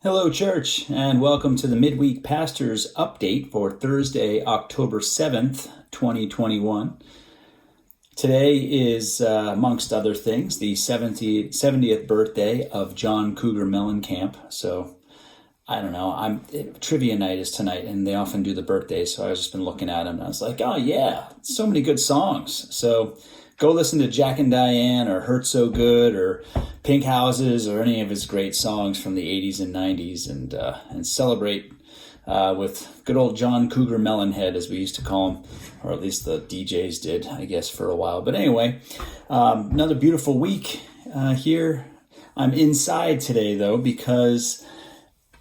Hello, church, and welcome to the Midweek Pastor's Update for Thursday, October 7th, 2021. Today is, amongst other things, the 70th birthday of John Cougar Mellencamp. So, I don't know, trivia night is tonight, and they often do the birthdays, so I've just been looking at them, and I was like, oh yeah, so many good songs. So, go listen to Jack and Diane, or Hurt So Good, or Pink Houses, or any of his great songs from the 80s and 90s, and celebrate with good old John Cougar Mellenhead, as we used to call him, or at least the DJs did, I guess, for a while. But anyway, another beautiful week here. I'm inside today, though, because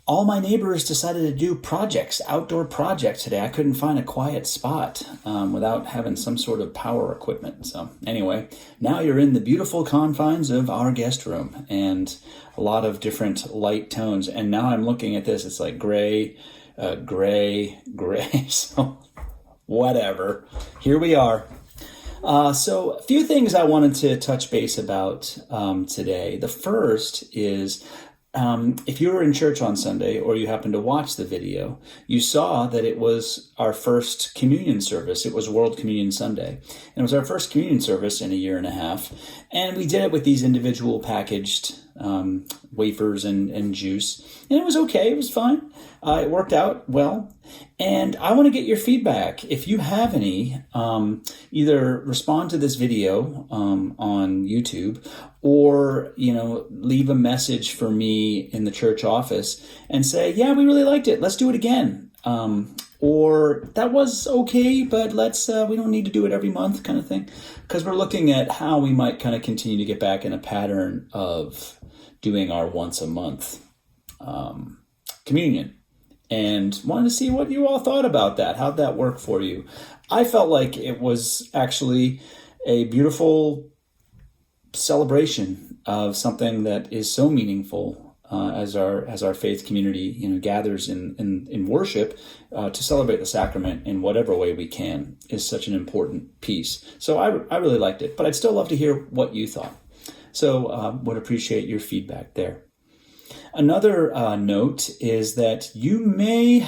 all my neighbors decided to do outdoor projects today. I couldn't find a quiet spot without having some sort of power equipment. So anyway, now you're in the beautiful confines of our guest room and a lot of different light tones. And now I'm looking at this, it's like gray. So whatever, here we are. So a few things I wanted to touch base about today. The first is, if you were in church on Sunday or you happened to watch the video, you saw that it was our first communion service. It was World Communion Sunday. And it was our first communion service in a year and a half. And we did it with these individual packaged wafers and juice. And it was okay. It was fine. It worked out well. And I want to get your feedback. If you have any, either respond to this video on YouTube, or, leave a message for me in the church office and say, yeah, we really liked it. Let's do it again. Or that was okay, but we don't need to do it every month, kind of thing. Because we're looking at how we might kind of continue to get back in a pattern of doing our once a month communion. And wanted to see what you all thought about that. How'd that work for you? I felt like it was actually a beautiful celebration of something that is so meaningful as our faith community, gathers in worship to celebrate the sacrament in whatever way we can is such an important piece. So I really liked it, but I'd still love to hear what you thought. So would appreciate your feedback there. Another note is that you may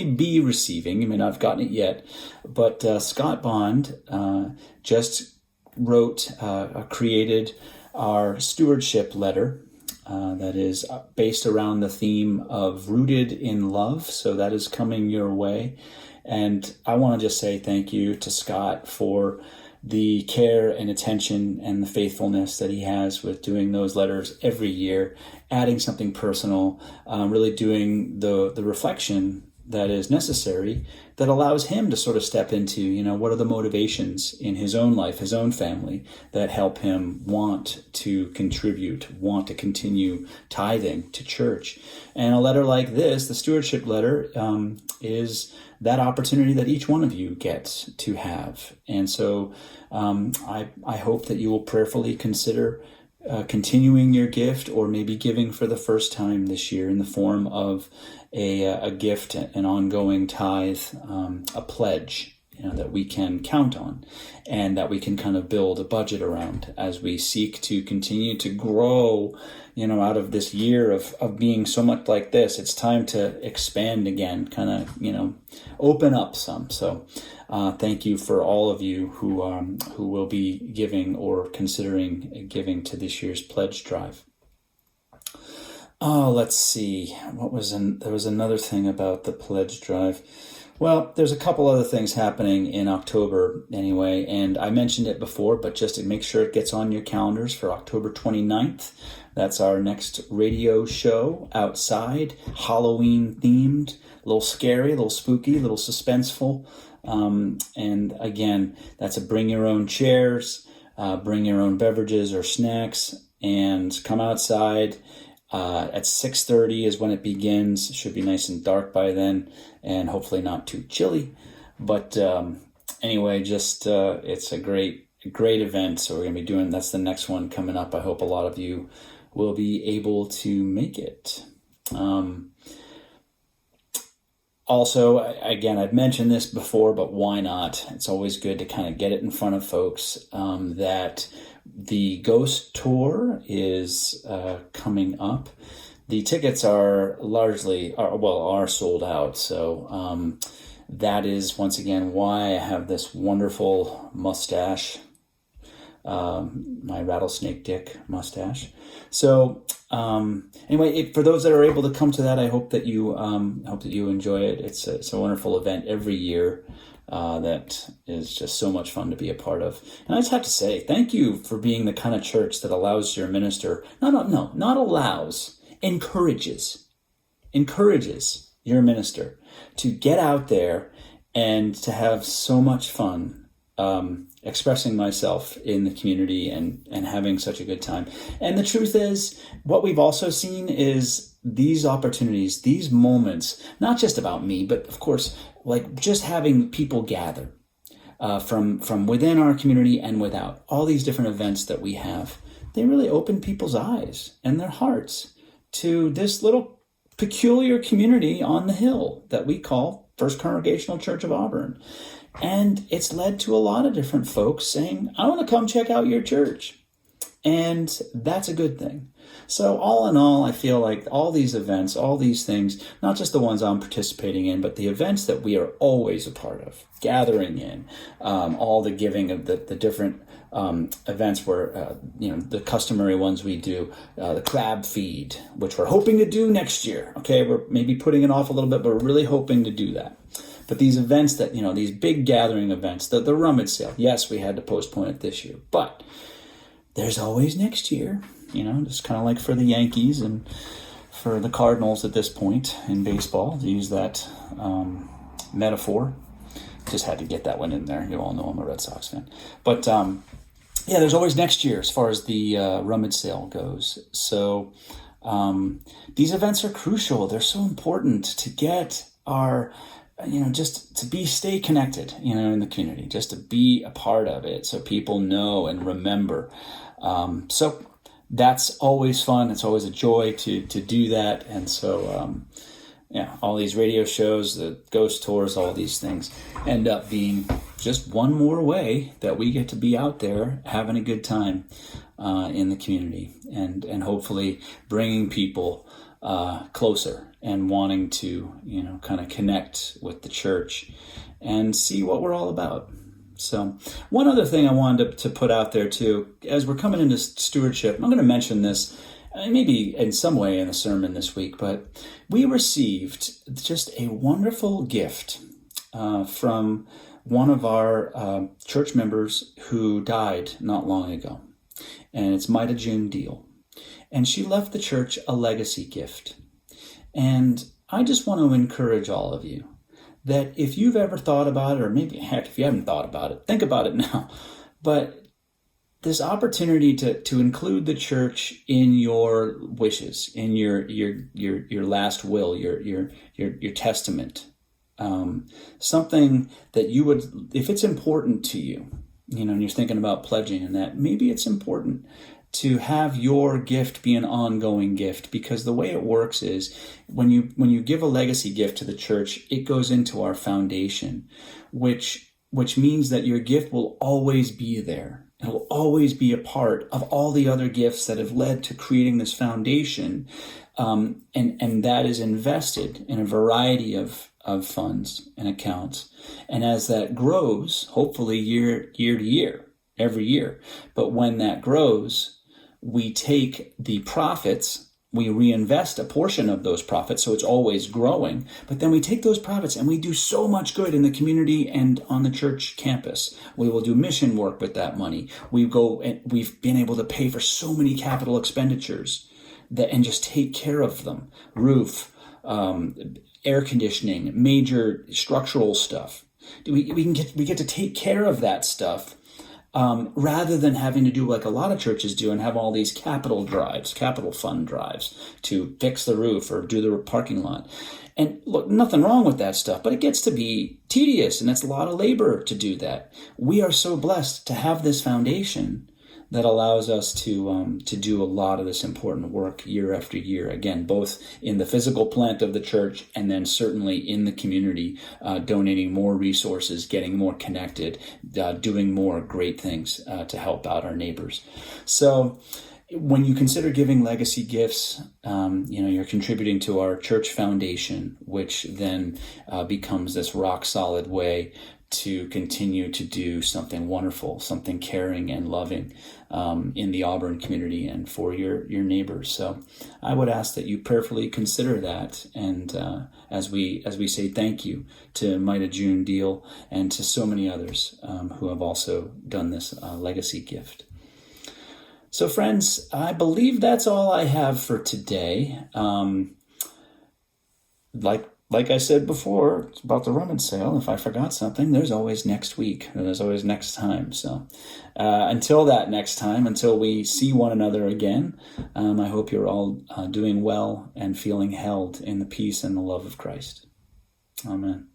be receiving, you may not have gotten it yet, but Scott Bond just created our stewardship letter that is based around the theme of rooted in love. So that is coming your way. And I want to just say thank you to Scott for the care and attention and the faithfulness that he has with doing those letters every year, adding something personal, really doing the reflection that is necessary, that allows him to sort of step into, what are the motivations in his own life, his own family, that help him want to contribute, want to continue tithing to church. And a letter like this, the stewardship letter, is that opportunity that each one of you gets to have. And so I hope that you will prayerfully consider continuing your gift, or maybe giving for the first time this year in the form of a gift, an ongoing tithe, a pledge, that we can count on and that we can kind of build a budget around as we seek to continue to grow, out of this year of being so much like this. It's time to expand again, kind of, open up some. So thank you for all of you who will be giving or considering giving to this year's pledge drive. Oh, let's see. There was another thing about the pledge drive. Well, there's a couple other things happening in October anyway, and I mentioned it before, but just to make sure it gets on your calendars for October 29th. That's our next radio show outside, Halloween themed, a little scary, a little spooky, a little suspenseful. And again, that's a bring your own chairs, bring your own beverages or snacks, and come outside. At 6:30 is when it begins. It should be nice and dark by then, and hopefully not too chilly. But anyway, just it's a great event. So we're going to be doing, that's the next one coming up. I hope a lot of you will be able to make it. Also, again, I've mentioned this before, but why not? It's always good to kind of get it in front of folks, that the Ghost Tour is coming up. the tickets are are sold out. So that is once again why I have this wonderful mustache, my rattlesnake dick mustache. So anyway, for those that are able to come to that, I hope that you enjoy it. It's a wonderful event every year. That is just so much fun to be a part of. And I just have to say, thank you for being the kind of church that allows your minister, not allows, encourages your minister to get out there and to have so much fun expressing myself in the community and having such a good time. And the truth is, what we've also seen is these opportunities, these moments, not just about me, but of course, like just having people gather from within our community and without, all these different events that we have, they really open people's eyes and their hearts to this little peculiar community on the hill that we call First Congregational Church of Auburn. And it's led to a lot of different folks saying, I want to come check out your church. And that's a good thing. So all in all, I feel like all these events, all these things, not just the ones I'm participating in, but the events that we are always a part of, gathering in, all the giving of the different events where, the customary ones we do, the crab feed, which we're hoping to do next year. Okay, we're maybe putting it off a little bit, but we're really hoping to do that. But these events that, these big gathering events, the rummage sale, yes, we had to postpone it this year, but there's always next year, just kind of like for the Yankees and for the Cardinals at this point in baseball, to use that metaphor. Just had to get that one in there. You all know I'm a Red Sox fan. But there's always next year as far as the rummage sale goes. So these events are crucial. They're so important to get our, just to stay connected, in the community, just to be a part of it so people know and remember. So that's always fun. It's always a joy to do that. And so, all these radio shows, the ghost tours, all these things end up being just one more way that we get to be out there having a good time in the community and hopefully bringing people closer and wanting to, kind of connect with the church and see what we're all about. So one other thing I wanted to put out there too, as we're coming into stewardship, I'm going to mention this maybe in some way in a sermon this week, but we received just a wonderful gift from one of our church members who died not long ago. And it's Maida June Deal. And she left the church a legacy gift. And I just want to encourage all of you that if you've ever thought about it, or maybe heck, if you haven't thought about it, think about it now. But this opportunity to include the church in your wishes, in your last will, your testament, something that you would, if it's important to you, and you're thinking about pledging and that, maybe it's important to have your gift be an ongoing gift, because the way it works is when you give a legacy gift to the church, it goes into our foundation, which means that your gift will always be there. It will always be a part of all the other gifts that have led to creating this foundation, and that is invested in a variety of funds and accounts. And as that grows, hopefully year to year, every year, but when that grows, we take the profits, we reinvest a portion of those profits, so it's always growing, but then we take those profits and we do so much good in the community and on the church campus. We will do mission work with that money. We've been able to pay for so many capital expenditures and just take care of them. Roof, air conditioning, major structural stuff. We get to take care of that stuff. Rather than having to do like a lot of churches do and have all these capital fund drives to fix the roof or do the parking lot. And look, nothing wrong with that stuff, but it gets to be tedious and it's a lot of labor to do that. We are so blessed to have this foundation that allows us to do a lot of this important work year after year. Again, both in the physical plant of the church and then certainly in the community, donating more resources, getting more connected, doing more great things to help out our neighbors. So when you consider giving legacy gifts, you're contributing to our church foundation, which then becomes this rock solid way to continue to do something wonderful, something caring and loving in the Auburn community and for your neighbors. So I would ask that you prayerfully consider that, and as we say thank you to Maida June Deal and to so many others who have also done this legacy gift. So friends, I believe that's all I have for today. Like I said before, it's about the rummage sale. If I forgot something, there's always next week. There's always next time. So until that next time, until we see one another again, I hope you're all doing well and feeling held in the peace and the love of Christ. Amen.